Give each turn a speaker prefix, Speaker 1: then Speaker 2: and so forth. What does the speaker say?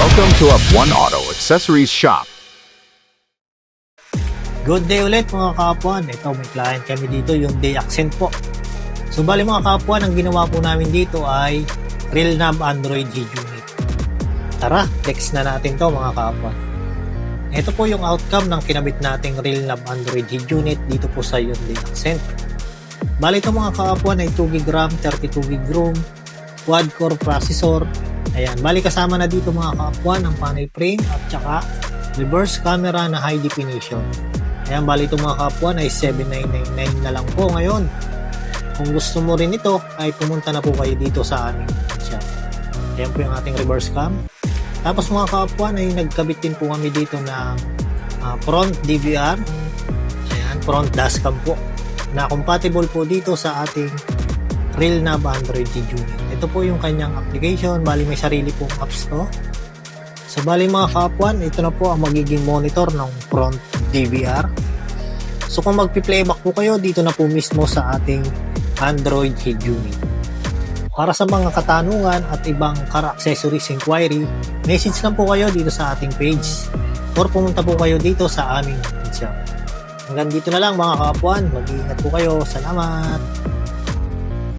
Speaker 1: Welcome to Up1 Auto Accessories Shop.
Speaker 2: Good day ulit mga kapuan. Ito, may client kami dito, yung Day Accent po. So bali mga kapuan, ang ginawa po namin dito ay real knob Android head unit. Tara, text na natin to mga kapuan. Ito po yung outcome ng kinabit nating real knob Android head unit dito po sa Hyundai Accent. Bali ito mga kapuan ay 2GB RAM, 32GB ROM, quad-core processor. Ayan, bali kasama na dito mga kapuan ang panel frame at saka reverse camera na high definition. Ayan, bali ito mga kapuan ay 7,999 na lang po ngayon. Kung gusto mo rin ito ay pumunta na po kayo dito sa aming shop. Ayan po yung ating reverse cam. Tapos mga kapuan ay nagkabit din po kami dito na front DVR. Ayan, front dashcam po na compatible po dito sa ating real knob Android head unit. Ito po yung kanyang application, bali may sarili pong apps to. So bali mga kapuan, ito na po ang magiging monitor ng front DVR. So kung magpi-playback po kayo, dito na po mismo sa ating Android head unit. Para sa mga katanungan at ibang car accessories inquiry, message lang po kayo dito sa ating page or pumunta po kayo dito sa aming shop. Hanggang dito na lang mga kapuan, mag-iingat po kayo. Salamat!